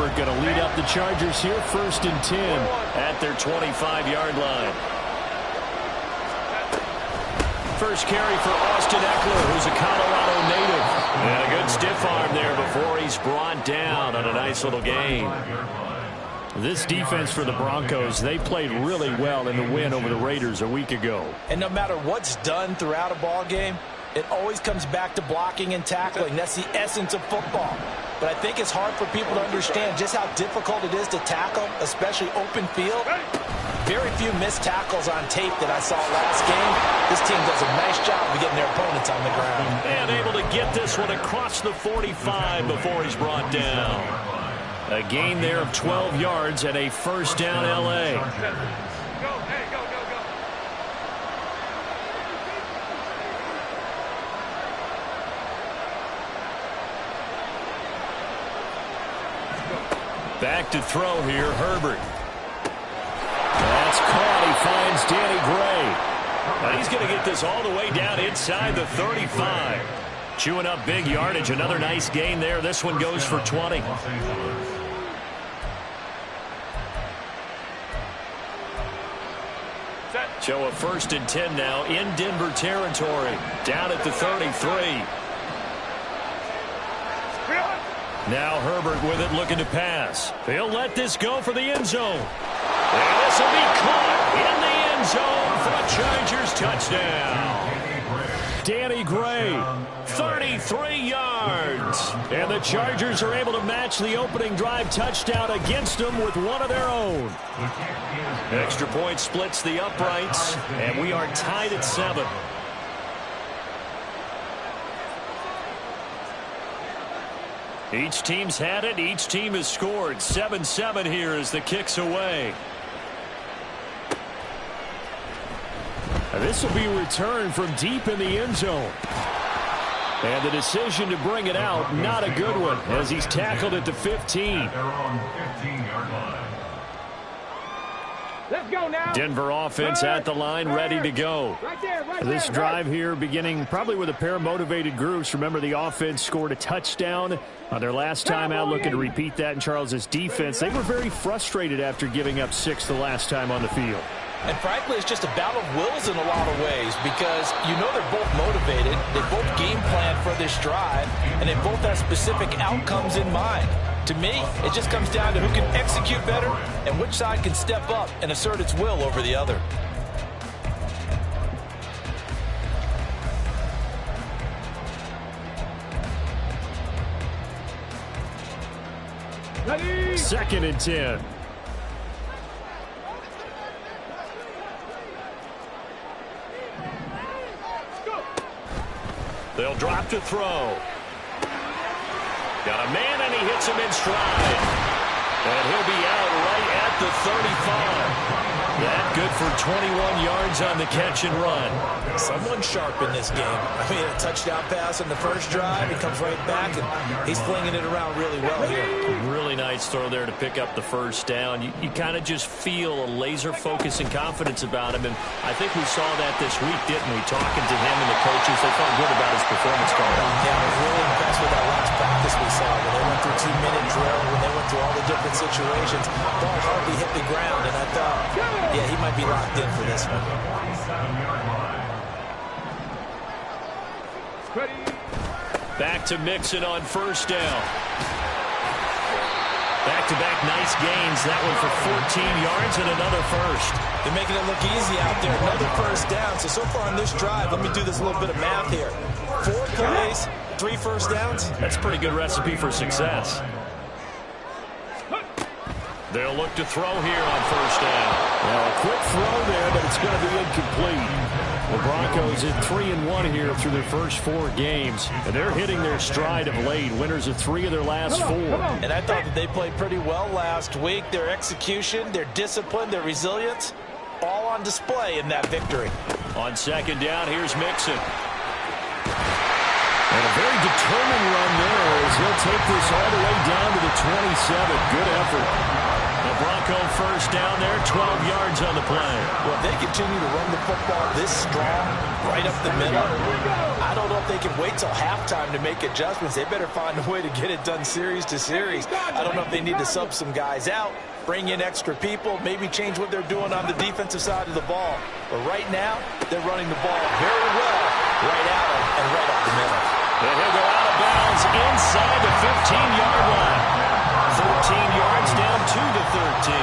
Herbert going to lead up the Chargers here, 1st and 10 at their 25-yard line. First carry for Austin Eckler, who's a Colorado native. And a good stiff arm there before he's brought down on a nice little gain. This defense for the Broncos, they played really well in the win over the Raiders a week ago. And no matter what's done throughout a ball game, it always comes back to blocking and tackling. That's the essence of football. But I think it's hard for people to understand just how difficult it is to tackle, especially open field. Very few missed tackles on tape that I saw last game. This team does a nice job of getting their opponents on the ground. And able to get this one across the 45 before he's brought down. A gain there of 12 yards and a first down L.A. Back to throw here, Herbert. That's caught. He finds Danny Gray. And he's going to get this all the way down inside the 35. Chewing up big yardage. Another nice gain there. This one goes for 20. So a 1st and 10 now in Denver territory. Down at the 33. Now Herbert with it, looking to pass. He'll let this go for the end zone. And this will be caught in the end zone for a Chargers touchdown. Danny Gray, 33 yards. And the Chargers are able to match the opening drive touchdown against them with one of their own. Extra point splits the uprights, and we are tied at 7. Each team's had it. Each team has scored. 7-7 here as the kick's away. This will be returned from deep in the end zone. And the decision to bring it out, not a good one, as he's tackled at the 15. Let's go now. Denver offense at the line, ready to go. This drive here beginning probably with a pair of motivated groups. Remember, the offense scored a touchdown on their last time out, looking to repeat that in Charles's defense. They were very frustrated after giving up 6 the last time on the field. And frankly, it's just a battle of wills in a lot of ways, because you know they're both motivated, they both game plan for this drive, and they both have specific outcomes in mind. To me, it just comes down to who can execute better and which side can step up and assert its will over the other. Ready? 2nd and 10. They'll drop to throw. Got a man, and he hits him in stride. And he'll be out right at the 35. That good for 21 yards on the catch and run. Someone sharp in this game. I mean, a touchdown pass on the first drive. He comes right back, and he's flinging it around really well here. Really nice throw there to pick up the first down. You kind of just feel a laser focus and confidence about him, and I think we saw that this week, didn't we? Talking to him and the coaches, they felt good about his performance coming up. Yeah, I was really impressed with that last practice we saw when they went through 2-minute drill, when they went through all the different situations. Ball hardly hit the ground, and I thought, yeah, he might be locked in for this one. Back to Mixon on first down. Back-to-back nice gains. That one for 14 yards and another first. They're making it look easy out there. Another first down. So far on this drive, let me do this little bit of math here. 4 plays, 3 first downs. That's a pretty good recipe for success. They'll look to throw here on first down. Well, a quick throw there, but it's going to be incomplete. The Broncos at 3-1 here through their first 4 games. And they're hitting their stride of late. Winners of 3 of their last 4. And I thought that they played pretty well last week. Their execution, their discipline, their resilience, all on display in that victory. On second down, here's Mixon. And a very determined run there as he'll take this all the way down to the 27. Good effort. The Broncos Bronco first down there, 12 yards on the play. Well, if they continue to run the football this strong, right up the middle, I don't know if they can wait till halftime to make adjustments. They better find a way to get it done series to series. I don't know if they need to sub some guys out, bring in extra people, maybe change what they're doing on the defensive side of the ball. But right now, they're running the ball very well right at them and right up the middle. And he'll go out of bounds inside the 15-yard line. 13 yards down 2 to 13.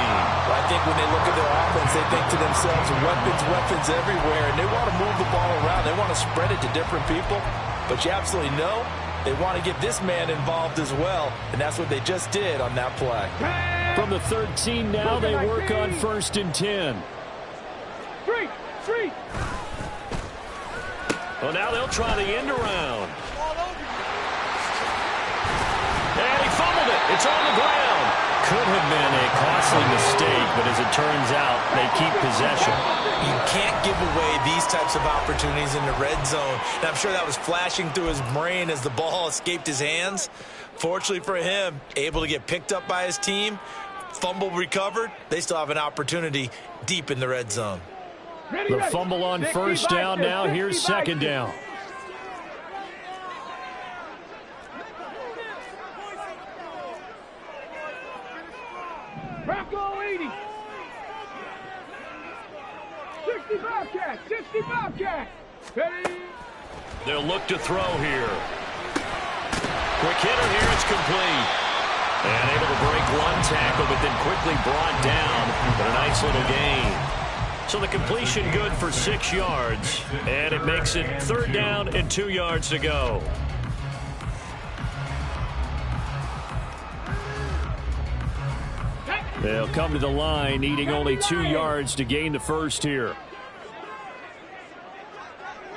Well, I think when they look at their offense, they think to themselves, weapons everywhere, and they want to move the ball around. They want to spread it to different people. But you absolutely know they want to get this man involved as well, and that's what they just did on that play. From the 13 now, they work on 1st and 10. Street. Well, now they'll try the end around. And he fumbled it. It's on the ground. Could have been a costly mistake, but as it turns out, they keep possession. You can't give away these types of opportunities in the red zone. And I'm sure that was flashing through his brain as the ball escaped his hands. Fortunately for him, able to get picked up by his team, fumble recovered. They still have an opportunity deep in the red zone. The fumble on 1st down now. Here's 2nd down. Bronco 80. 65 catch. 65 catch. Ready. They'll look to throw here. Quick hitter here. It's complete. And able to break one tackle, but then quickly brought down. But a nice little gain. So the completion good for 6 yards. And it makes it 3rd down and 2 yards to go. They'll come to the line, needing only 2 yards to gain the first here.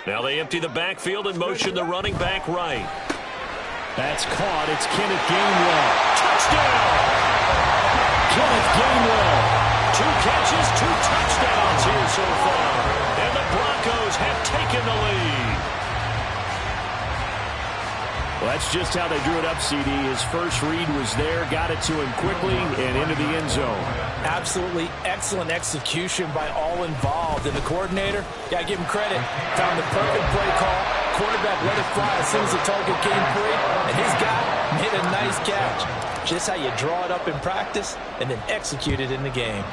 Now they empty the backfield and motion the running back right. That's caught. It's Kenneth Gainwell. Touchdown! Kenneth Gainwell. 2 catches, 2 touchdowns here so far. And the Broncos have taken the lead. Well, that's just how they drew it up, CD. His first read was there, got it to him quickly, and into the end zone. Absolutely excellent execution by all involved. And the coordinator, got to give him credit, found the perfect play call. Quarterback let it fly as soon as the target came free, and his guy made a nice catch. Just how you draw it up in practice and then execute it in the game.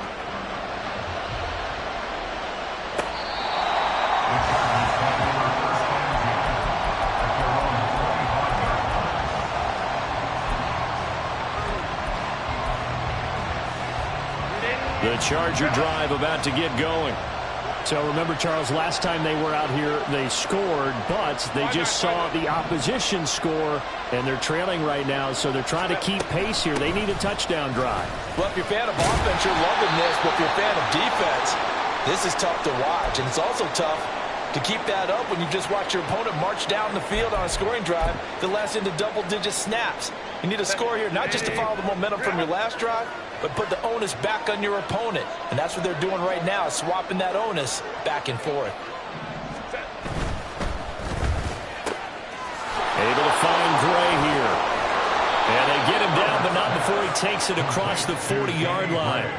The Charger drive about to get going. So remember, Charles, last time they were out here, they scored, but they just saw the opposition score, and they're trailing right now, so they're trying to keep pace here. They need a touchdown drive. Well, if you're a fan of offense, you're loving this, but if you're a fan of defense, this is tough to watch, and it's also tough to keep that up when you just watch your opponent march down the field on a scoring drive that lasts into double-digit snaps. You need a score here, not just to follow the momentum from your last drive, but put the onus back on your opponent. And that's what they're doing right now, swapping that onus back and forth. Able to find Gray here. And they get him down, but not before he takes it across the 40-yard line.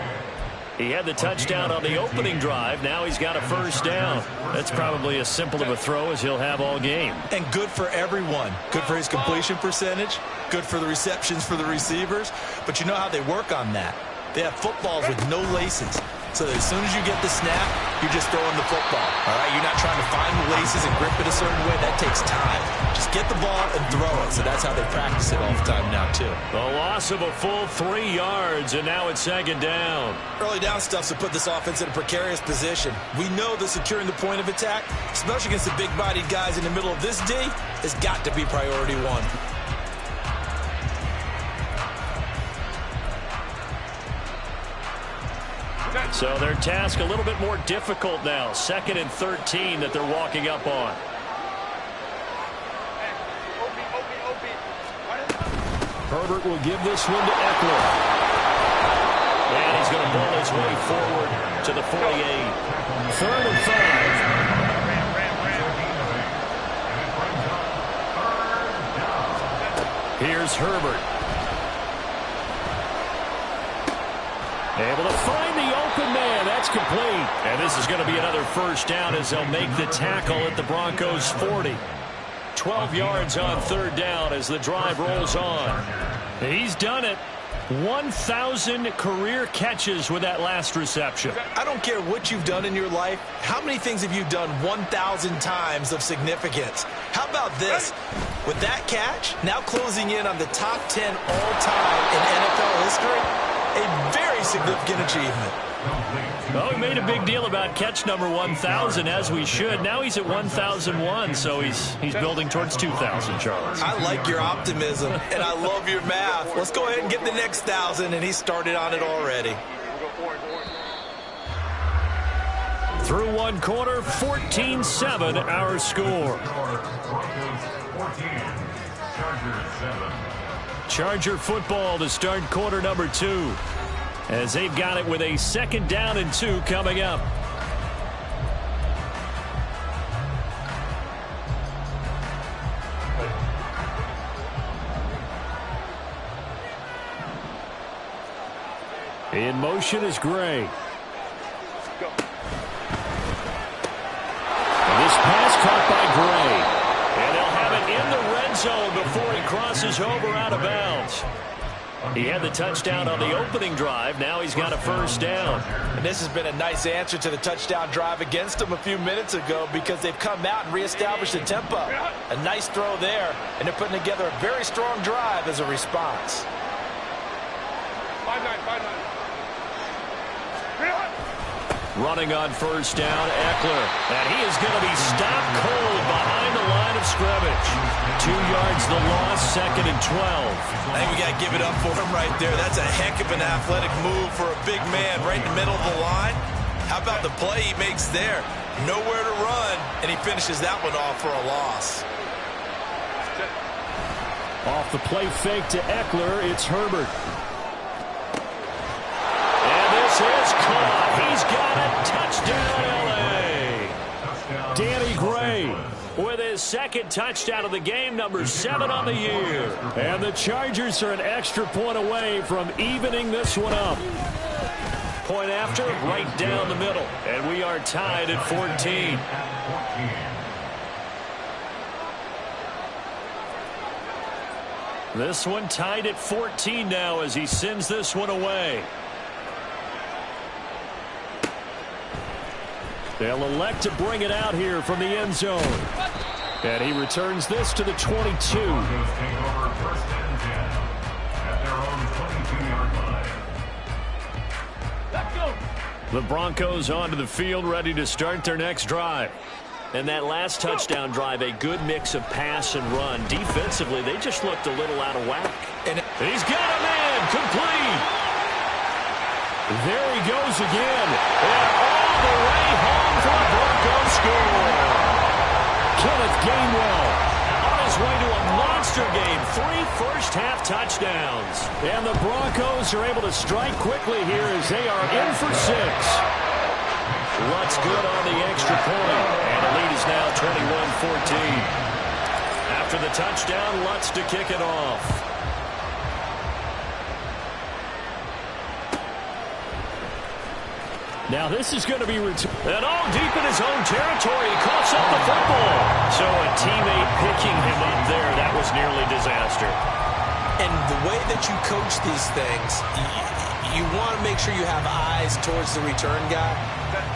He had the touchdown on the opening drive. Now he's got a first down. That's probably as simple of a throw as he'll have all game. And good for everyone. Good for his completion percentage. Good for the receptions for the receivers. But you know how they work on that. They have footballs with no laces. So that as soon as you get the snap, you're just throwing the football. All right, you're not trying to find the laces and grip it a certain way. That takes time. Just get the ball and throw it. So that's how they practice it all the time now, too. The loss of a full 3 yards, and now it's 2nd down. Early down stuff to put this offense in a precarious position. We know that securing the point of attack, especially against the big-bodied guys in the middle of this D, has got to be priority one. So their task a little bit more difficult now. 2nd and 13 that they're walking up on. Herbert will give this one to Eckler. And he's going to ball his way forward to the 48. 3rd and 5. Here's Herbert. Able to find the open man. That's complete. And this is going to be another first down as they'll make the tackle at the Broncos' 40. 12 yards on third down as the drive rolls on. He's done it. 1,000 career catches with that last reception. I don't care what you've done in your life. How many things have you done 1,000 times of significance? How about this? With that catch, now closing in on the top 10 all-time in NFL history, a very significant achievement. Well, we made a big deal about catch number 1,000, as we should. Now he's at 1,001, so he's building towards 2,000, Charles. I like your optimism, and I love your math. Let's go ahead and get the next 1,000, and he started on it already. Through one quarter, 14-7 our score. Charger football to start quarter number 2. As they've got it with a 2nd down and 2 coming up. In motion is Gray. And this pass caught by Gray. And they'll have it in the red zone before he crosses over out of bounds. He had the touchdown on the opening drive. Now he's got a first down. And this has been a nice answer to the touchdown drive against them a few minutes ago because they've come out and reestablished the tempo. A nice throw there, and they're putting together a very strong drive as a response. 5-9. Running on first down, Eckler. And he is going to be stopped cold behind the line of scrimmage. 2 yards the loss, 2nd and 12. I think we got to give it up for him right there. That's a heck of an athletic move for a big man right in the middle of the line. How about the play he makes there? Nowhere to run, and he finishes that one off for a loss. Off the play fake to Eckler, it's Herbert. This is caught. He's got it. Touchdown, L.A. Danny Gray with his 2nd touchdown of the game, number 7 on the year. And the Chargers are an extra point away from evening this one up. Point after, right down the middle. And we are tied at 14. This one tied at 14 now as he sends this one away. They'll elect to bring it out here from the end zone. And he returns this to the 22. The Broncos onto the field, ready to start their next drive. And that last touchdown drive, a good mix of pass and run. Defensively, they just looked a little out of whack. And he's got a man, complete. There he goes again. And all the way home for the Broncos score. Kenneth Gainwell on his way to a monster game. 3 first-half touchdowns. And the Broncos are able to strike quickly here as they are in for 6. Lutz good on the extra point. And the lead is now 21-14. After the touchdown, Lutz to kick it off. Now this is going to be returned. And all deep in his own territory. He coughs up the football. So a teammate picking him up there. That was nearly disaster. And the way that you coach these things, you want to make sure you have eyes towards the return guy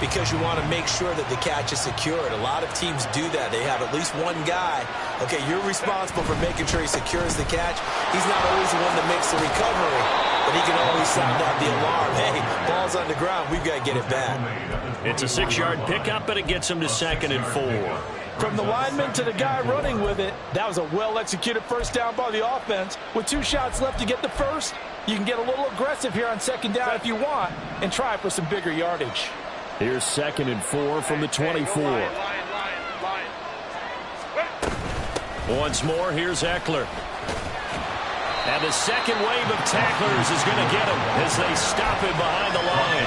because you want to make sure that the catch is secured. A lot of teams do that. They have at least one guy. Okay, you're responsible for making sure he secures the catch. He's not always the one that makes the recovery, but he can always sound out the alarm. Hey, ball's on the ground. We've got to get it back. It's a 6-yard pickup, but it gets him to 2nd and 4. From the lineman to the guy running with it, that was a well-executed first down by the offense. With 2 shots left to get the first, you can get a little aggressive here on 2nd down if you want and try for some bigger yardage. Here's 2nd and 4 from the 24. Once more, here's Eckler. And the second wave of tacklers is going to get him as they stop him behind the line.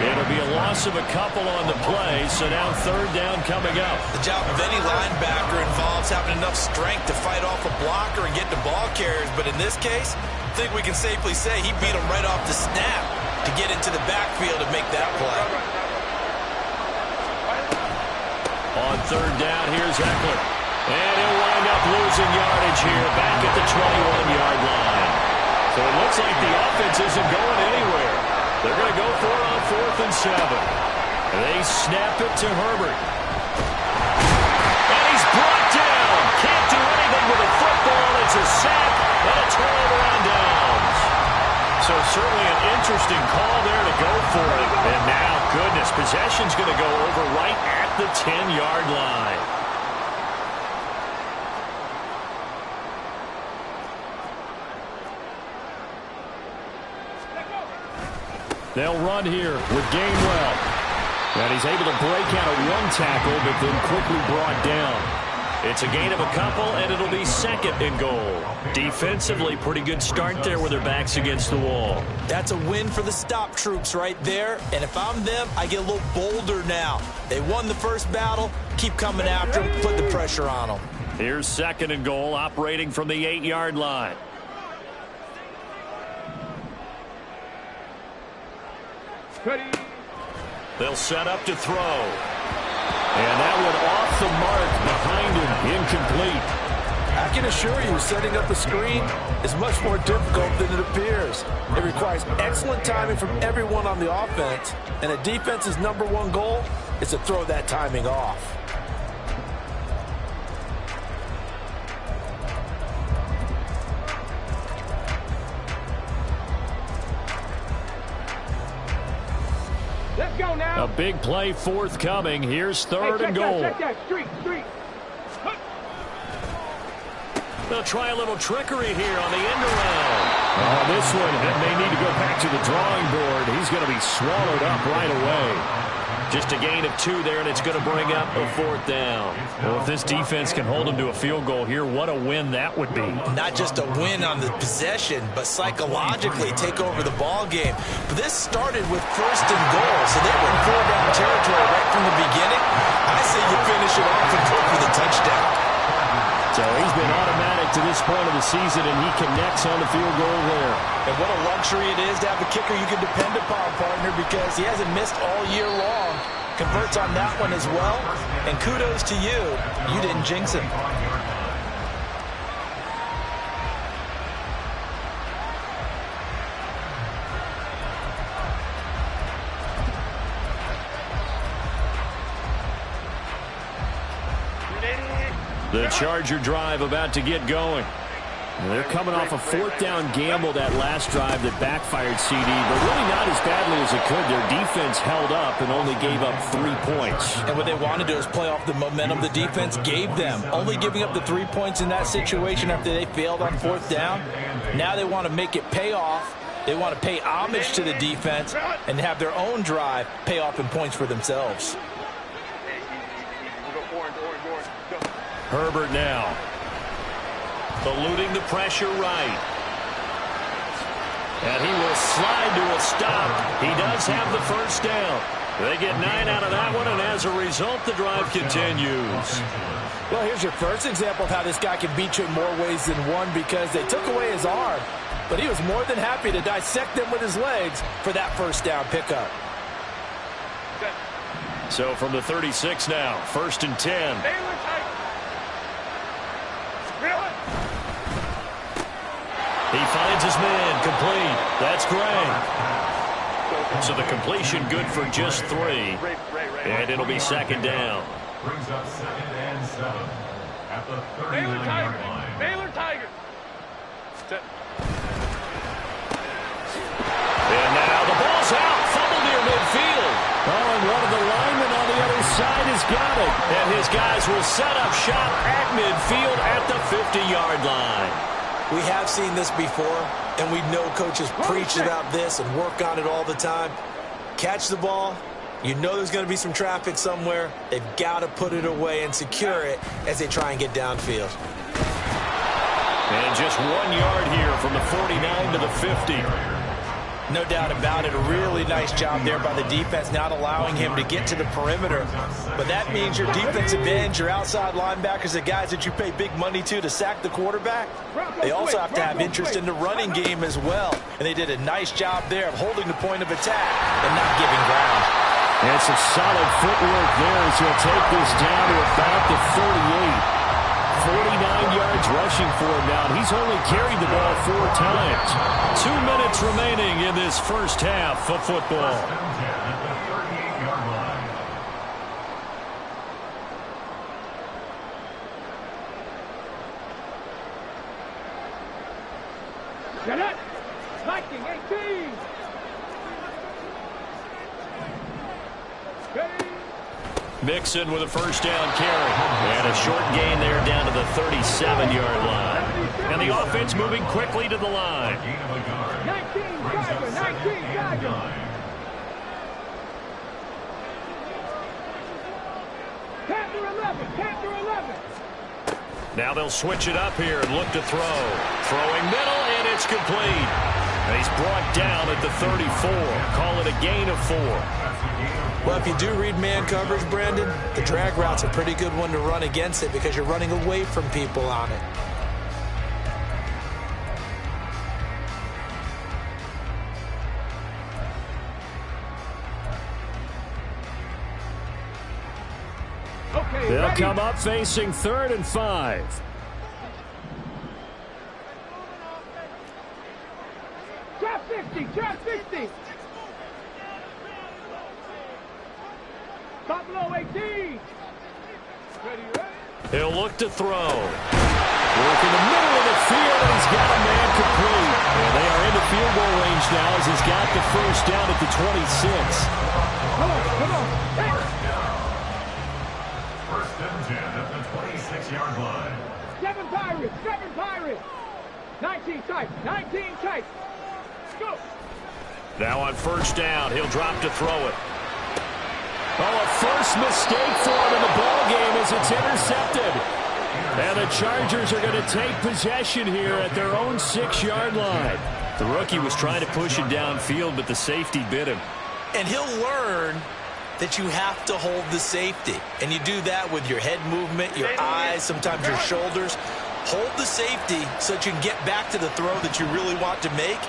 It'll be a loss of a couple on the play, so now 3rd down coming up. The job of any linebacker involves having enough strength to fight off a blocker and get the ball carriers, but in this case, I think we can safely say he beat him right off the snap. to get into the backfield and make that play. On third down, here's Eckler. And he'll wind up losing yardage here back at the 21-yard line. So it looks like the offense isn't going anywhere. They're going to go for it on 4th and 7. They snap it to Herbert. And he's brought down. Can't do anything with a football. It's a sack and a turnover on downs. So certainly an interesting call there to go for it. And now, goodness, possession's going to go over right at the 10-yard line. They'll run here with Gainwell. And he's able to break out of one tackle, but then quickly brought down. It's a gain of a couple, and it'll be 2nd and goal. Defensively, pretty good start there with their backs against the wall. That's a win for the stop troops right there. And if I'm them, I get a little bolder now. They won the first battle. Keep coming after them. Put the pressure on them. Here's 2nd and goal, operating from the 8-yard line. They'll set up to throw. And that one off the mark behind him, incomplete. I can assure you, setting up the screen is much more difficult than it appears. It requires excellent timing from everyone on the offense, and a defense's #1 goal is to throw that timing off. Let's go now. A big play forthcoming. Here's 3rd and goal. Check that. Street. They'll try a little trickery here on the end around. Oh, this one, and they need to go back to the drawing board. He's going to be swallowed up right away. Just a gain of 2 there, and it's going to bring up a 4th down. Well, if this defense can hold them to a field goal here, what a win that would be. Not just a win on the possession, but psychologically take over the ball game. But this started with 1st and goal, so they were in 4-down territory right from the beginning. I say you finish it off and go for the touchdown. So he's been automatic to this point of the season, and he connects on the field goal there. And what a luxury it is to have a kicker you can depend upon, partner, because he hasn't missed all year long. Converts on that one as well. And kudos to you. You didn't jinx him. The Charger drive about to get going. They're coming off a 4th down gamble that last drive that backfired CD, but really not as badly as it could. Their defense held up and only gave up 3 points. And what they want to do is play off the momentum the defense gave them. Only giving up the 3 points in that situation after they failed on 4th down. Now they want to make it pay off. They want to pay homage to the defense and have their own drive pay off in points for themselves. Herbert now. Eluding the pressure right. And he will slide to a stop. He does have the 1st down. They get 9 out of that one, and as a result, the drive continues. Well, here's your first example of how this guy can beat you in more ways than one, because they took away his arm, but he was more than happy to dissect them with his legs for that 1st down pickup. So from the 36 now, 1st and 10. He finds his man, complete. That's great. So the completion good for just 3. And it'll be 2nd down. Brings up 2nd and 7 at the 39-yard line. Baylor Tigers. And now the ball's out. Fumble near midfield. Oh, and one of the linemen on the other side has got it. And his guys will set up shop at midfield at the 50-yard line. We have seen this before, and we know coaches preach about this and work on it all the time. Catch the ball. You know there's going to be some traffic somewhere. They've got to put it away and secure it as they try and get downfield. And just 1 yard here from the 49 to the 50. No doubt about it. A really nice job there by the defense, not allowing him to get to the perimeter. But that means your defensive ends, your outside linebackers, the guys that you pay big money to sack the quarterback, they also have to have interest in the running game as well. And they did a nice job there of holding the point of attack and not giving ground. And some solid footwork there as he'll take this down to about the 48. 49 yards rushing for him now. He's only carried the ball 4 times. 2 minutes remaining in this first half of football. Get it! Viking 18! Mixon with a first down carry. And a short gain there down to the 37-yard line. And the offense moving quickly to the line. 19 Tiger! Capture 11! Now they'll switch it up here and look to throw. Throwing middle, and it's complete. And he's brought down at the 34. Call it a gain of 4. Well, if you do read man coverage, Brandon, the drag route's a pretty good one to run against it because you're running away from people on it. Okay, They'll ready? come up facing 3rd and 5. Trap 50! Top low 18! Ready, ready? He'll look to throw. Work in the middle of the field, and he's got a man complete. And they are into field goal range now as he's got the first down at the 26. Come on! Hey. First and 10 at the 26-yard line. 7 Pirates! 19 tight! Go! Now on first down, he'll drop to throw it. Oh, a first mistake for him in the ball game as it's intercepted. And the Chargers are going to take possession here at their own 6-yard line. The rookie was trying to push it downfield, but the safety bit him. And he'll learn that you have to hold the safety. And you do that with your head movement, your eyes, sometimes your shoulders. Hold the safety so that you can get back to the throw that you really want to make.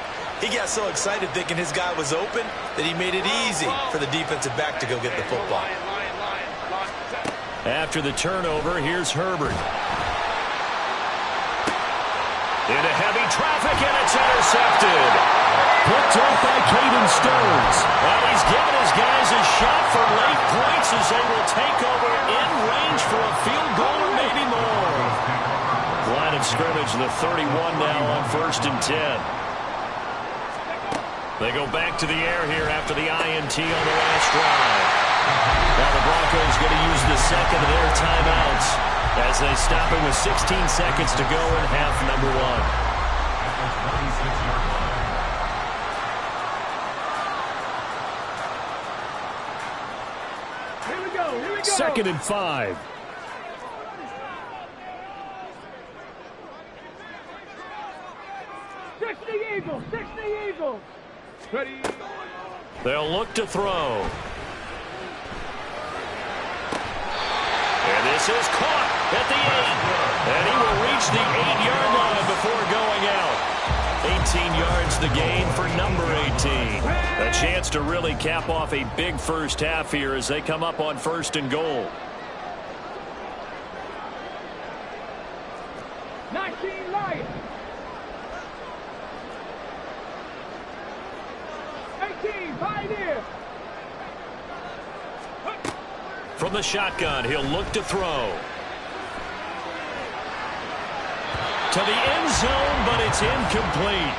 He got so excited thinking his guy was open that he made it easy for the defensive back to go get the football. After the turnover, here's Herbert. Into heavy traffic, and it's intercepted. Picked off by Caden Stones. And he's given his guys a shot for late points as they will take over in range for a field goal or maybe more. Line of scrimmage, the 31 now on 1st and 10. They go back to the air here after the INT on the last drive. Now the Broncos going to use the second of their timeouts as they stop it with 16 seconds to go in half number 1. Here we go! 2nd and 5. Six the Eagles! Ready? They'll look to throw. And this is caught at the 8. And he will reach the 8-yard line before going out. 18 yards the gain for number 18. A chance to really cap off a big first half here as they come up on 1st and goal. 19 Lions! 18 Pioneers! From the shotgun, he'll look to throw. To the end zone, but it's incomplete.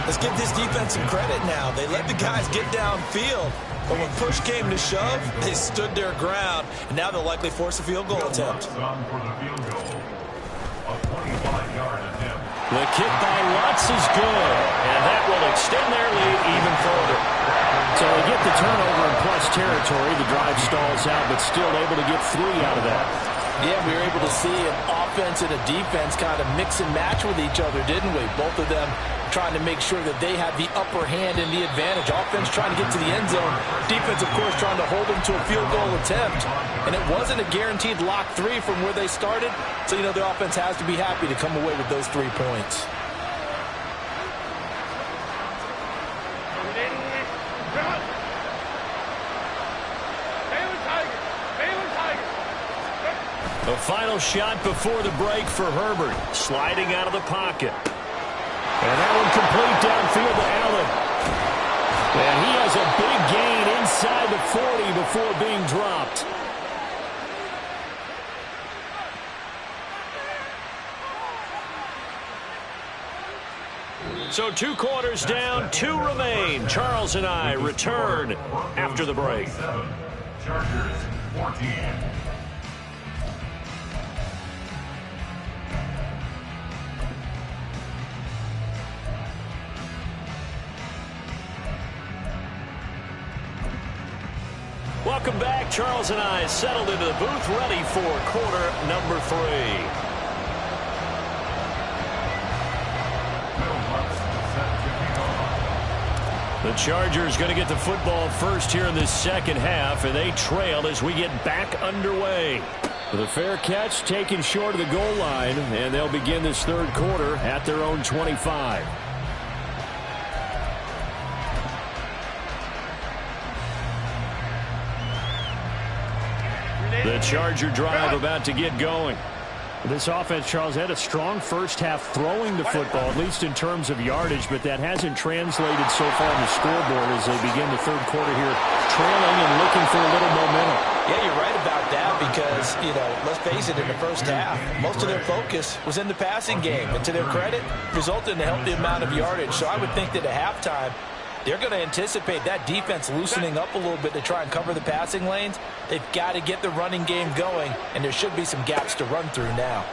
Let's give this defense some credit now. They let the guys get downfield, but when push came to shove, they stood their ground, and now they'll likely force a field goal attempt. For the field goal, a 25-yard attempt. The kick by Lutz is good, and that will extend their lead even further. So they get the turnover in plus territory. The drive stalls out, but still able to get 3 out of that. Yeah, we were able to see an offense and a defense kind of mix and match with each other, didn't we? Both of them trying to make sure that they have the upper hand and the advantage. Offense trying to get to the end zone. Defense, of course, trying to hold them to a field goal attempt. And it wasn't a guaranteed lock 3 from where they started. So, you know, the offense has to be happy to come away with those 3 points. The final shot before the break for Herbert, sliding out of the pocket. And that one complete downfield to Allen. And he has a big gain inside the 40 before being dropped. So 2 quarters down, 2 remain. Charles and I return after the break. Chargers 14. Welcome back. Charles and I settled into the booth, ready for quarter number 3. The Chargers going to get the football first here in this second half, and they trail as we get back underway. With a fair catch taken short of the goal line, and they'll begin this third quarter at their own 25. The Charger drive about to get going. This offense, Charles, had a strong first half throwing the football, at least in terms of yardage, but that hasn't translated so far on the scoreboard as they begin the third quarter here, trailing and looking for a little momentum. Yeah, you're right about that because, you know, let's face it, in the first half, most of their focus was in the passing game. And to their credit, resulted in a healthy amount of yardage. So I would think that at halftime, they're going to anticipate that defense loosening up a little bit to try and cover the passing lanes. They've got to get the running game going, and there should be some gaps to run through now.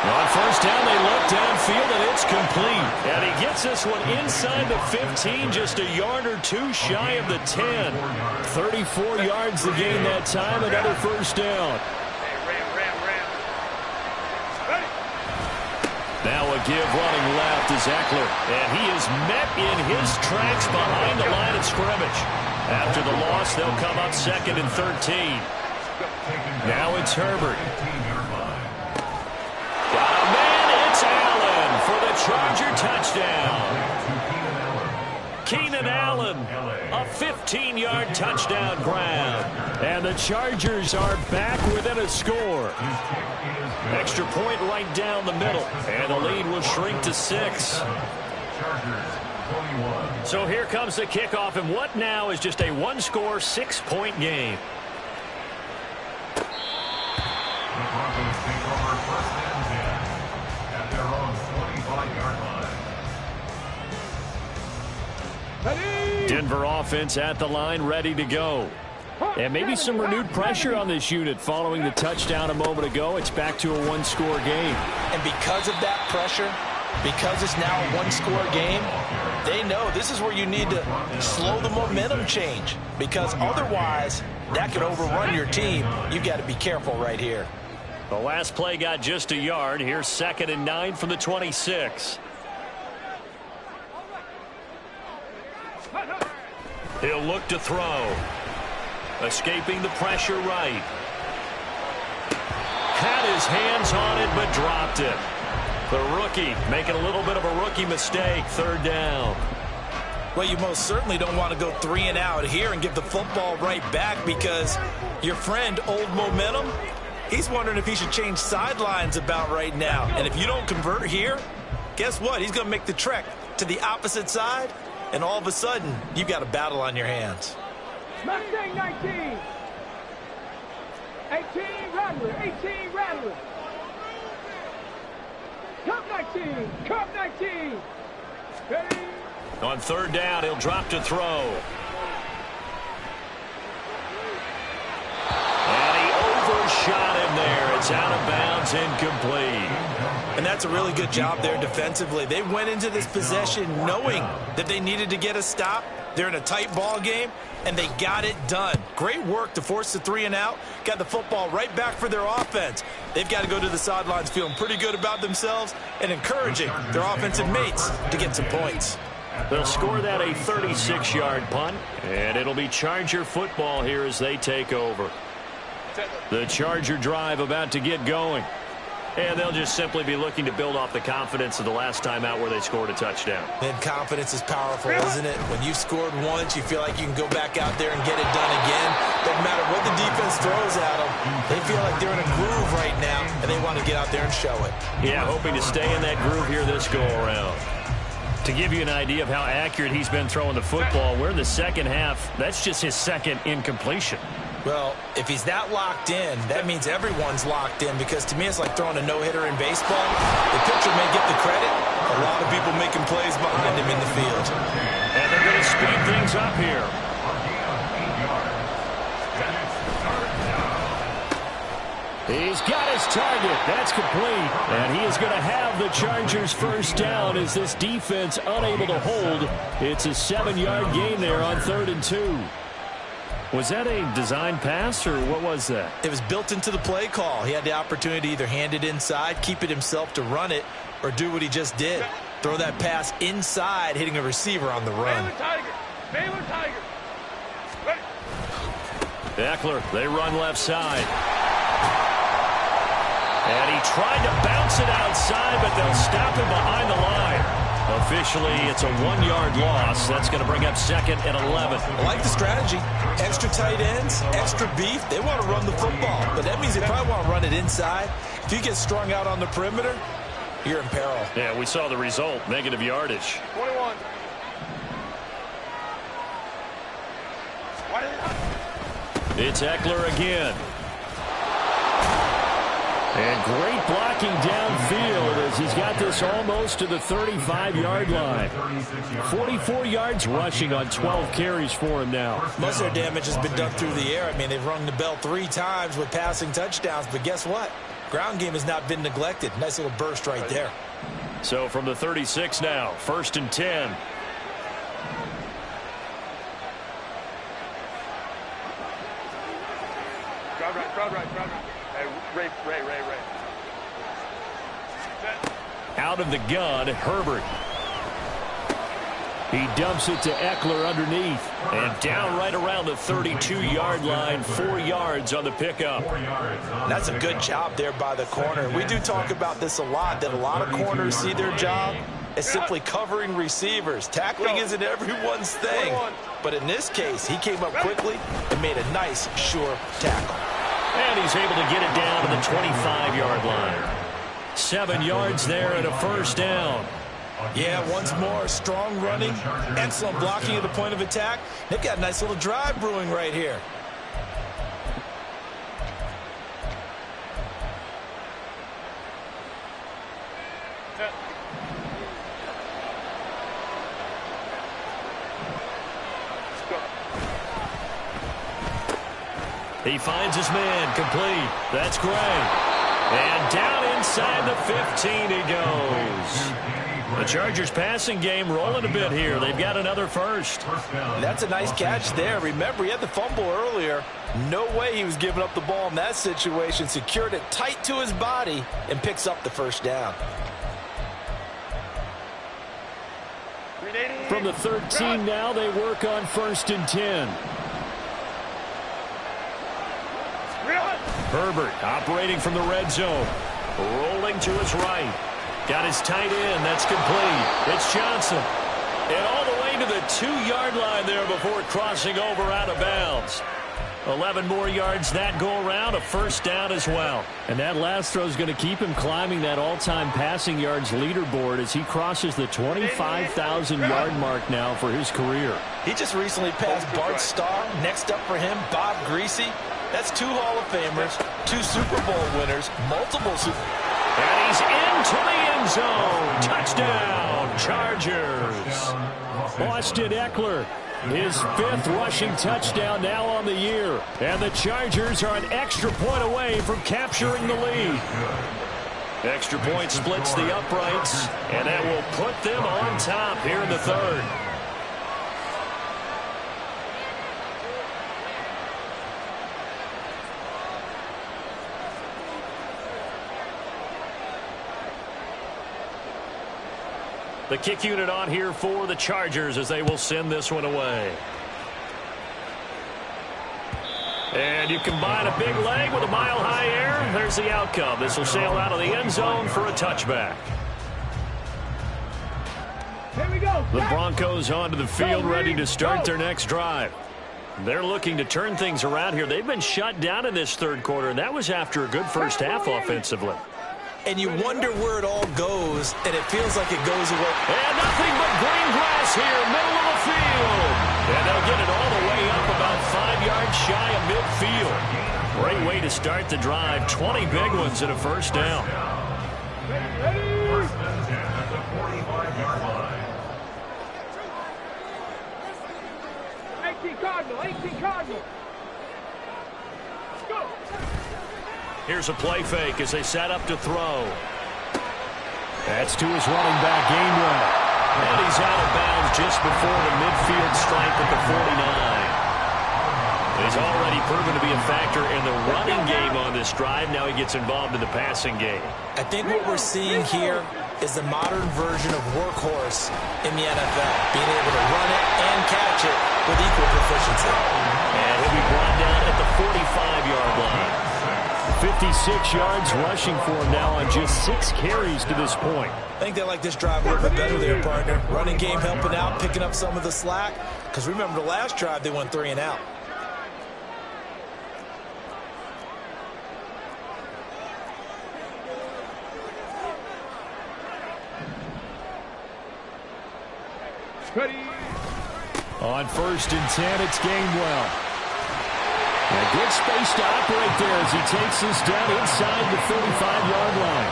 On first down, they look downfield, and it's complete. And he gets this one inside the 15, just a yard or 2 shy of the 10. 34 yards to gain that time, another first down. Now a give running left is Eckler, and he is met in his tracks behind the line of scrimmage. After the loss, they'll come up 2nd and 13. Now it's Herbert. Got a man, it's Allen for the Charger touchdown. Keenan Allen, a 15-yard touchdown grab. And the Chargers are back within a score. Extra point right down the middle. And the lead will shrink to 6. So here comes the kickoff, and what now is just a 1-score, 6-point game. The Broncos take over 1st and 10 at their own 25-yard line. Denver offense at the line, ready to go. And maybe some renewed pressure on this unit following the touchdown a moment ago. It's back to a 1-score game. And because of that pressure, because it's now a 1-score game, they know this is where you need to slow the momentum change. Because otherwise, that could overrun your team. You've got to be careful right here. The last play got just a yard. Here's 2nd and 9 from the 26. He'll look to throw. Escaping the pressure right. Had his hands on it, but dropped it. The rookie making a little bit of a rookie mistake. 3rd down. Well, you most certainly don't want to go 3 and out here and give the football right back because your friend, Old Momentum, he's wondering if he should change sidelines about right now. And if you don't convert here, guess what? He's going to make the trek to the opposite side, and all of a sudden, you've got a battle on your hands. Mustang 19. 18 Rattler. 18 Rattler. Cup 19. Cup 19. Ready? On 3rd down, he'll drop to throw. And he overshot him there. It's out of bounds, incomplete. And that's a really good job there defensively. They went into this possession knowing that they needed to get a stop. They're in a tight ball game, and they got it done. Great work to force the 3 and out. Got the football right back for their offense. They've got to go to the sidelines feeling pretty good about themselves and encouraging their offensive mates to get some points. They'll score that a 36-yard punt, and it'll be Charger football here as they take over. The Charger drive about to get going. And they'll just simply be looking to build off the confidence of the last time out where they scored a touchdown. And confidence is powerful, isn't it? When you've scored once, you feel like you can go back out there and get it done again. Doesn't matter what the defense throws at them. They feel like they're in a groove right now, and they want to get out there and show it. Yeah, hoping to stay in that groove here this go-around. To give you an idea of how accurate he's been throwing the football, we're in the second half. That's just his second incompletion. Well, if he's that locked in, that means everyone's locked in, because to me it's like throwing a no-hitter in baseball. The pitcher may get the credit. A lot of people making plays behind him in the field. And they're going to speed things up here. He's got his target. That's complete. And he is going to have the Chargers first down as this defense unable to hold. It's a 7-yard gain there on 3rd and 2. Was that a design pass, or what was that? It was built into the play call. He had the opportunity to either hand it inside, keep it himself to run it, or do what he just did. Throw that pass inside, hitting a receiver on the run. Baylor Tiger. Eckler, they run left side. And he tried to bounce it outside, but they'll stop him behind the line. Officially, it's a 1-yard loss. That's going to bring up 2nd and 11. I like the strategy. Extra tight ends, extra beef. They want to run the football, but that means they probably want to run it inside. If you get strung out on the perimeter, you're in peril. Yeah, we saw the result. Negative yardage. 21. It's Eckler again. And great blocking downfield as he's got this almost to the 35-yard line. 44 yards rushing on 12 carries for him now. Most of their damage has been done through the air. I mean, they've rung the bell 3 times with passing touchdowns, but guess what? Ground game has not been neglected. Nice little burst right there. So from the 36 now, 1st and 10. Crowd right. Hey, Ray. Out of the gun, Herbert. He dumps it to Eckler underneath. And down right around the 32-yard line, 4 yards on the pickup. That's a good job there by the corner. We do talk about this a lot, that a lot of corners see their job as simply covering receivers. Tackling isn't everyone's thing. But in this case, he came up quickly and made a nice, sure tackle. And he's able to get it down to the 25-yard line. 7 yards there and a first down. Yeah, once more, strong running, excellent blocking at the point of attack. They've got a nice little drive brewing right here. He finds his man, complete. That's Gray. And down inside the 15 he goes. The Chargers passing game rolling a bit here. They've got another first. That's a nice catch there. Remember, he had the fumble earlier. No way he was giving up the ball in that situation. Secured it tight to his body and picks up the first down. From the 13 now, they work on 1st and 10. Herbert operating from the red zone. Rolling to his right. Got his tight end. That's complete. It's Johnson. And all the way to the 2-yard line there before crossing over out of bounds. 11 more yards that go around. A first down as well. And that last throw is going to keep him climbing that all-time passing yards leaderboard as he crosses the 25,000-yard mark now for his career. He just recently passed Bart Starr. Next up for him, Bob Greasy. That's 2 Hall of Famers, 2 Super Bowl winners, multiple Super Bowl. And he's into the end zone. Touchdown, Chargers. Austin Eckler, his 5th rushing touchdown now on the year. And the Chargers are an extra point away from capturing the lead. Extra point splits the uprights, and that will put them on top here in the third. The kick unit on here for the Chargers as they will send this one away. And you combine a big leg with a mile-high air. There's the outcome. This will sail out of the end zone for a touchback. Here we go. The Broncos onto the field ready to start their next drive. They're looking to turn things around here. They've been shut down in this third quarter, and that was after a good first half offensively. And you wonder where it all goes, and it feels like it goes away. And nothing but green grass here, middle of the field. And they'll get it all the way up about 5 yards shy of midfield. Great way to start the drive. 20 big ones and a first down. First and 10 at the 45-yard line. 18 Cardinal, 18 Cardinal. Go. Here's a play fake as they set up to throw. That's to his running back, Gainwell. And he's out of bounds just before the midfield stripe at the 49. He's already proven to be a factor in the running game on this drive. Now he gets involved in the passing game. I think what we're seeing here is the modern version of workhorse in the NFL, being able to run it and catch it with equal proficiency. And he'll be brought down at the 45-yard line. 56 yards rushing for him now on just 6 carries to this point. I think they like this drive a little bit better there, partner. Running game helping out, picking up some of the slack. Because remember the last drive, they went 3 and out. Ready. On first and 10, it's Gainwell. A good space to operate there as he takes this down inside the 35-yard line.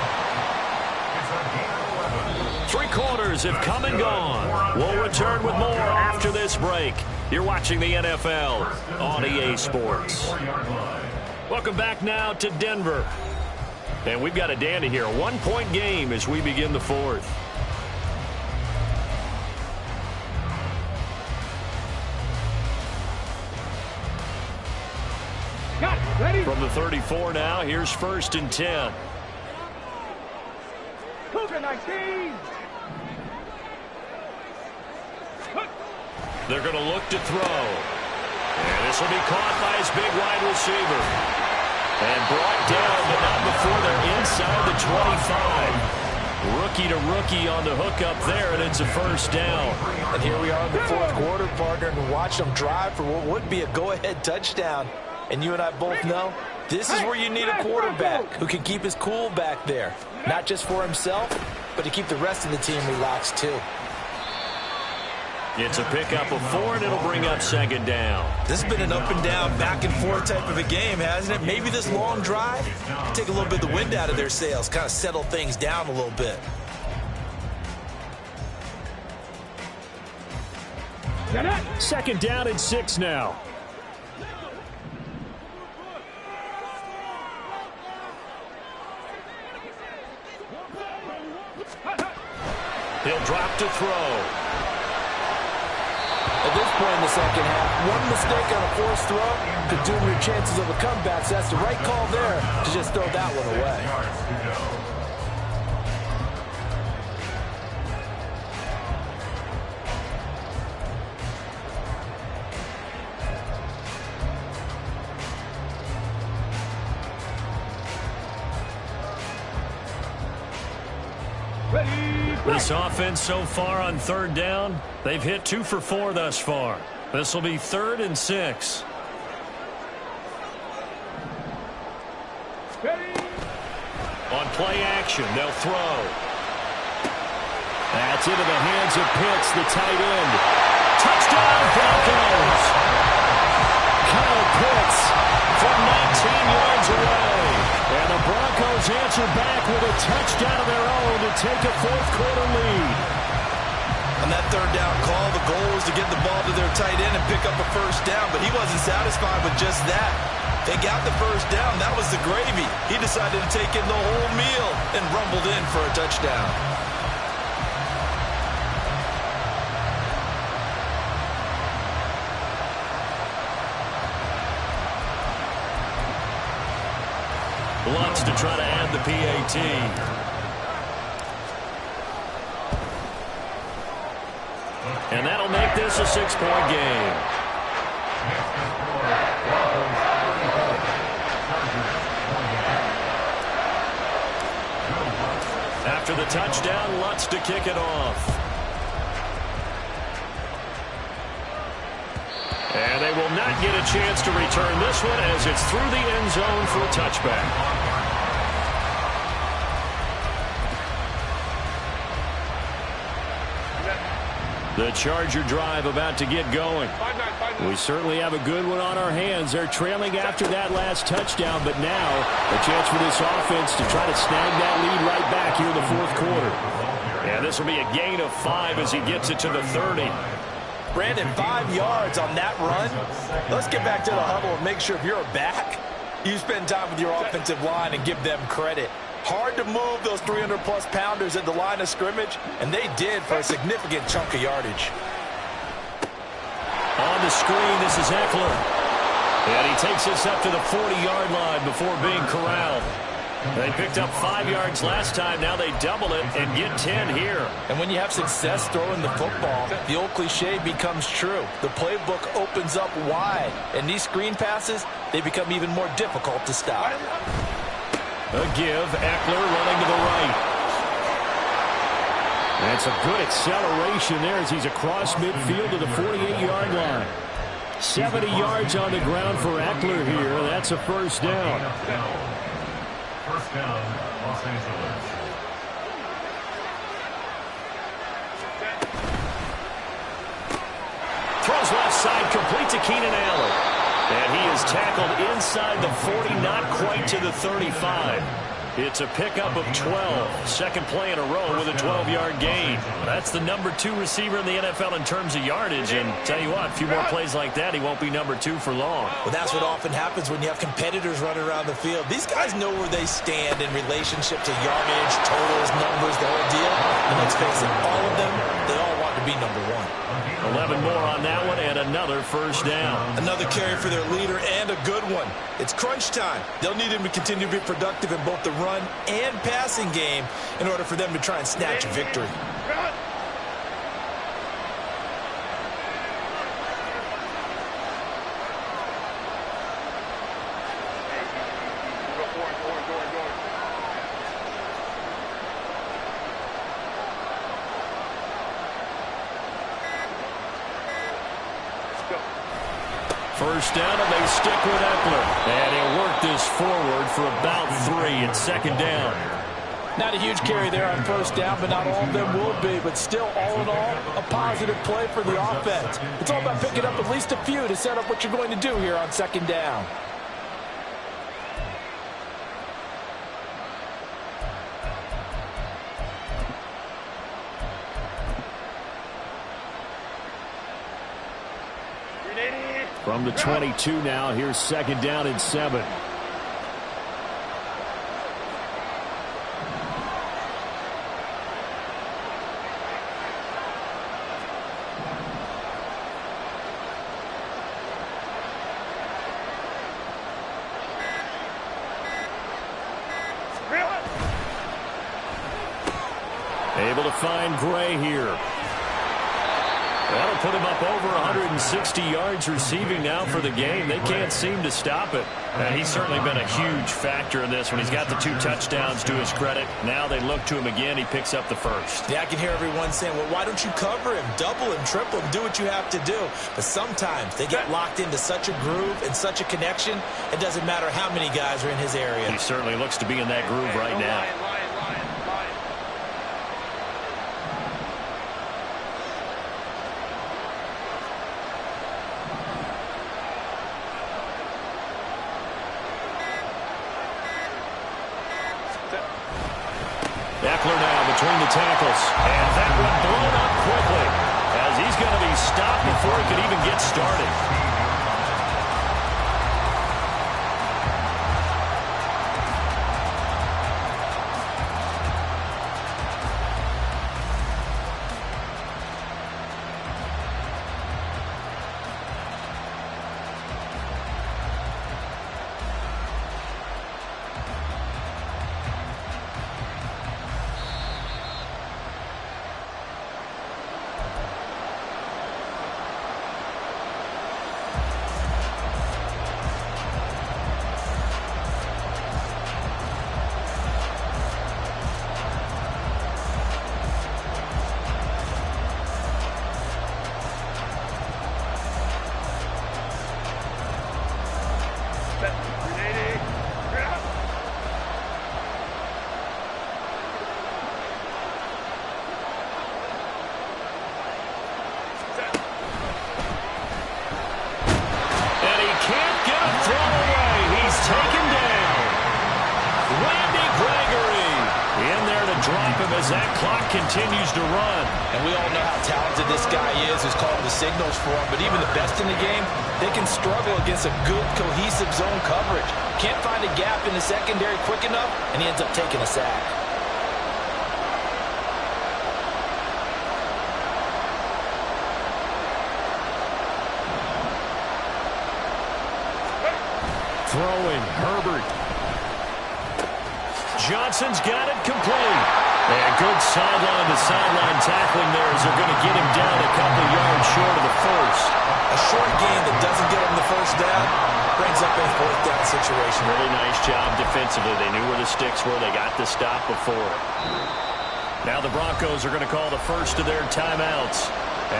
3 quarters have come and gone. We'll return with more after this break. You're watching the NFL on EA Sports. Welcome back now to Denver. And we've got a dandy here. A 1-point game as we begin the fourth. Ready. From the 34 now, here's first and 10. Cougar 19. They're going to look to throw. And this will be caught by his big wide receiver. And brought down, but not before they're inside the 25. Rookie to rookie on the hook up there, and it's a first down. And here we are in the fourth quarter, partner, and watch them drive for what would be a go-ahead touchdown. And you and I both know this is where you need a quarterback who can keep his cool back there. Not just for himself, but to keep the rest of the team relaxed too. It's a pickup of 4, and it'll bring up second down. This has been an up and down, back and forth type of a game, hasn't it? Maybe this long drive can take a little bit of the wind out of their sails, kind of settle things down a little bit. Second down and 6 now. He'll drop to throw. At this point in the second half, one mistake on a forced throw could doom your chances of a comeback. So that's the right call there to just throw that one away. This offense so far on third down, they've hit 2 for 4 thus far. This will be 3rd and 6. On play action, they'll throw. That's into the hands of Pitts, the tight end. Touchdown, Broncos! Kyle Pitts From 19 yards away. And the Broncos answer back with a touchdown of their own to take a fourth-quarter lead. On that third down call, the goal was to get the ball to their tight end and pick up a first down, but he wasn't satisfied with just that. They got the first down. That was the gravy. He decided to take in the whole meal and rumbled in for a touchdown. Lutz to try to add the PAT. And that'll make this a 6-point game. After the touchdown, Lutz to kick it off. And they will not get a chance to return this one as it's through the end zone for a touchback. The Charger drive about to get going. We certainly have a good one on our hands. They're trailing after that last touchdown, but now a chance for this offense to try to snag that lead right back here in the fourth quarter. Yeah, this will be a gain of 5 as he gets it to the 30. Brandon, 5 yards on that run. Let's get back to the huddle and make sure if you're a back, you spend time with your offensive line and give them credit. Hard to move those 300-plus pounders at the line of scrimmage, and they did for a significant chunk of yardage. On the screen, this is Eckler. And he takes us up to the 40-yard line before being corralled. They picked up 5 yards last time. Now they double it and get 10 here. And when you have success throwing the football, the old cliche becomes true. The playbook opens up wide, and these screen passes, they become even more difficult to stop. A give, Eckler running to the right. That's a good acceleration there as he's across midfield to the 48-yard line. 70 yards on the ground for Eckler here. That's a first down. First down, Los Angeles. Throws left side, complete to Keenan Allen. And he is tackled inside the 40, not quite to the 35. It's a pickup of 12. Second play in a row with a 12-yard gain. That's the number 2 receiver in the NFL in terms of yardage. And tell you what, a few more plays like that, he won't be number 2 for long. Well, that's what often happens when you have competitors running around the field. These guys know where they stand in relationship to yardage, totals, numbers, the whole deal. And let's face it, all of them, they all want to be number 1. 11 more on that one and another first down. Another carry for their leader and a good one. It's crunch time. They'll need him to continue to be productive in both the run and passing game in order for them to try and snatch a victory. First down, and they stick with Eckler. And he'll work this forward for about 3 at second down. Not a huge carry there on first down, but not all of them will be. But still, all in all, a positive play for the offense. It's all about picking up at least a few to set up what you're going to do here on second down. From the 22 now, here's second down and 7. Able to find Gray here. That'll put him up over 160 yards receiving now for the game. They can't seem to stop it. He's certainly been a huge factor in this when he's got the 2 touchdowns to his credit. Now they look to him again. He picks up the first. Yeah, I can hear everyone saying, well, why don't you cover him, double him, triple him, do what you have to do. But sometimes they get locked into such a groove and such a connection, it doesn't matter how many guys are in his area. He certainly looks to be in that groove right now. Eckler now between the tackles. And that one blown up quickly as he's going to be stopped before he could even get started. as that clock continues to run. And we all know how talented this guy is who's calling the signals for him. But even the best in the game, they can struggle against a good, cohesive zone coverage. Can't find a gap in the secondary quick enough, and he ends up taking a sack. Throwing, Herbert. Johnson's got it complete. And good sideline-to-sideline tackling there as they're going to get him down a couple yards short of the first. A short gain that doesn't get him the first down brings up a fourth down situation. Really nice job defensively. They knew where the sticks were. They got the stop before. Now the Broncos are going to call the first of their timeouts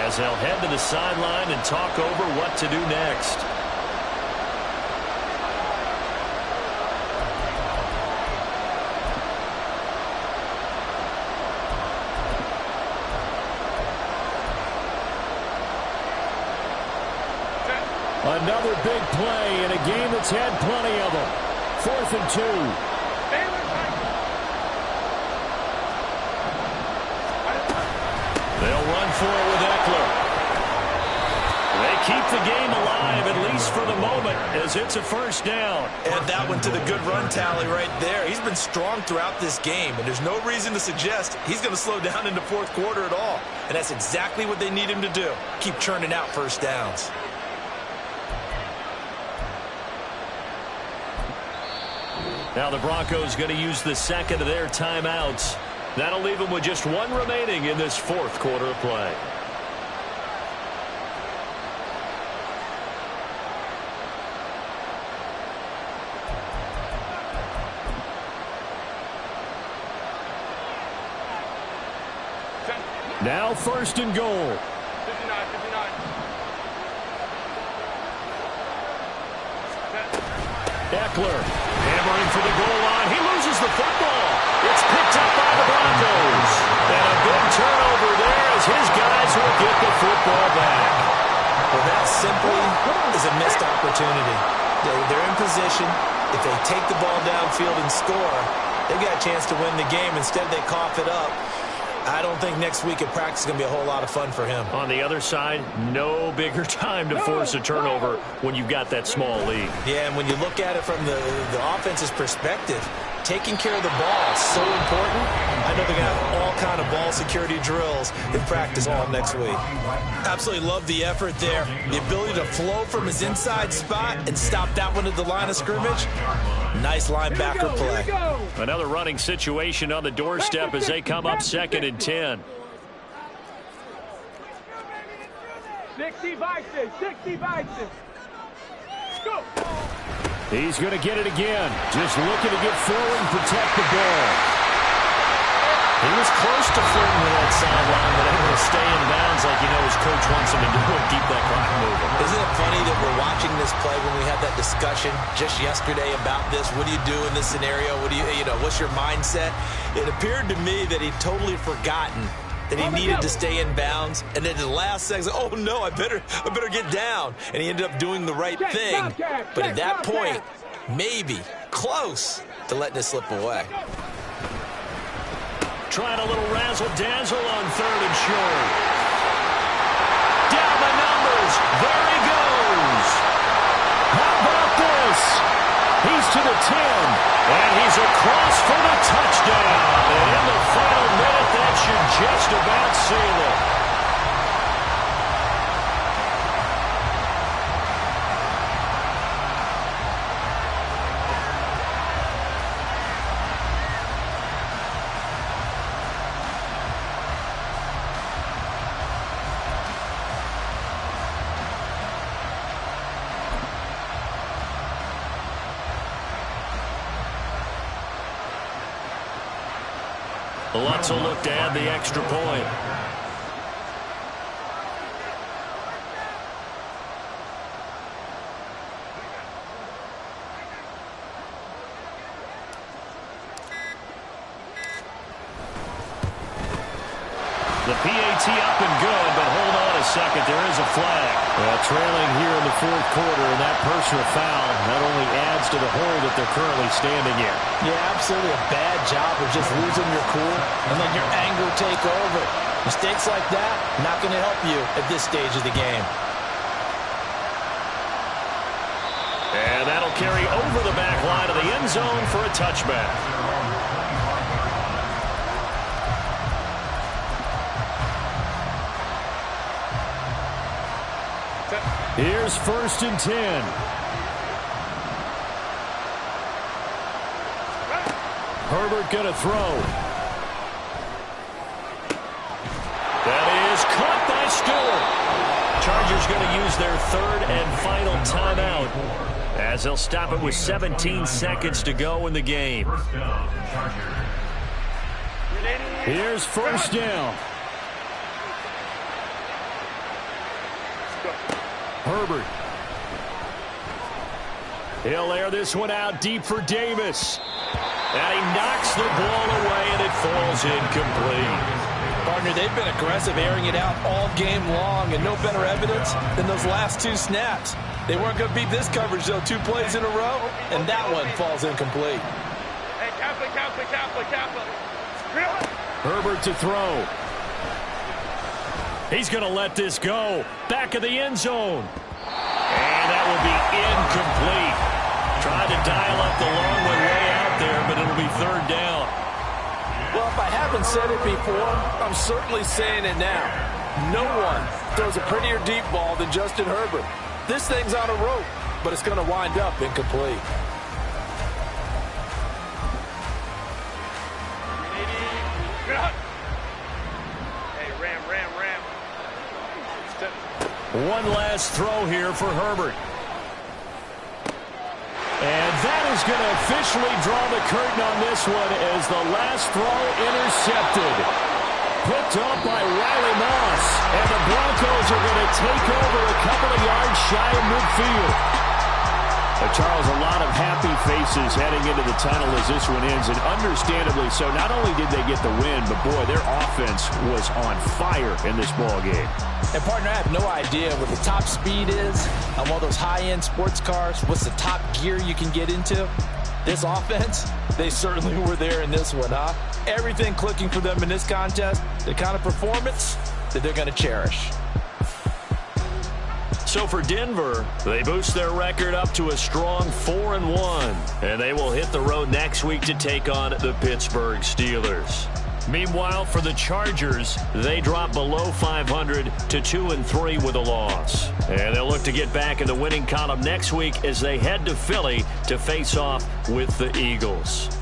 as they'll head to the sideline and talk over what to do next. Another big play in a game that's had plenty of them. 4th and 2. They'll run for it with Eckler. They keep the game alive, at least for the moment, as it's a first down. Add that one to the good run tally right there. He's been strong throughout this game, and there's no reason to suggest he's going to slow down in the fourth quarter at all. And that's exactly what they need him to do. Keep churning out first downs. Now the Broncos going to use the second of their timeouts. That'll leave them with just one remaining in this fourth quarter of play. Now 1st and goal. 59. Eckler hammering for the goal line. He loses the football. It's picked up by the Broncos. And a big turnover there as his guys will get the football back. Well, that simply is a missed opportunity. They're in position. If they take the ball downfield and score, they've got a chance to win the game. Instead, they cough it up. I don't think next week at practice is going to be a whole lot of fun for him. On the other side, no bigger time to force a turnover when you've got that small lead. Yeah, and when you look at it from the offense's perspective, taking care of the ball is so important. I know they're going to have all kind of ball security drills in practice all next week. Absolutely love the effort there. The ability to flow from his inside spot and stop that one at the line of scrimmage. Nice linebacker play. Another running situation on the doorstep as they come up 2nd and 10. 60 vices. 60 vices. Go. He's going to get it again. Just looking to get forward and protect the ball. He was close to flirting with that sideline, but able to stay in bounds like his coach wants him to do and keep that clock moving. Isn't it funny that we're watching this play when we had that discussion just yesterday about this? What do you do in this scenario? What do what's your mindset? It appeared to me that he'd totally forgotten that he needed to stay in bounds, and then the last second, oh no, I better get down, and he ended up doing the right thing. But at that point, maybe close to letting it slip away. Trying a little razzle-dazzle on 3rd and short. Down the numbers. There he goes. How about this? He's to the 10. And he's across for the touchdown. And in the final minute, that should just about seal it. Lutz will look to add the extra point. The PAT up and good, but hold on a second. there is a flag. Trailing here in the fourth quarter, and that personal foul not only adds to the hole that they're currently standing in. Yeah, absolutely a bad job of just losing your cool and letting your anger take over. Mistakes like that, not going to help you at this stage of the game. And that'll carry over the back line of the end zone for a touchback. Here's 1st and 10. Herbert going to throw. That is caught by Stewart. Chargers going to use their 3rd and final timeout as they'll stop it with 17 seconds to go in the game. Here's 1st down. Herbert. He'll air this one out deep for Davis. And he knocks the ball away, and it falls incomplete. Partner, they've been aggressive, airing it out all game long, and no better evidence than those last 2 snaps. They weren't going to beat this coverage, though, 2 plays in a row, and that one falls incomplete. Hey, Kappa. Herbert to throw. He's going to let this go. Back of the end zone. And that will be incomplete. Tried to dial up the long one way out there, but it'll be 3rd down. Well, if I haven't said it before, I'm certainly saying it now. No one throws a prettier deep ball than Justin Herbert. This thing's on a rope, but it's going to wind up incomplete. Hey, Ram. One last throw here for Herbert. And that is going to officially draw the curtain on this one as the last throw intercepted. Picked up by Riley Moss. And the Broncos are going to take over a couple of yards shy of midfield. Charles, a lot of happy faces heading into the tunnel as this one ends, and understandably so. Not only did they get the win, but boy, their offense was on fire in this ball game. And partner, I have no idea what the top speed is on one of those high-end sports cars. What's the top gear you can get into? This offense, they certainly were there in this one, huh? Everything clicking for them in this contest, the kind of performance that they're going to cherish. So for Denver, they boost their record up to a strong 4-1. And they will hit the road next week to take on the Pittsburgh Steelers. Meanwhile, for the Chargers, they drop below 500 to 2-3 with a loss. And they'll look to get back in the winning column next week as they head to Philly to face off with the Eagles.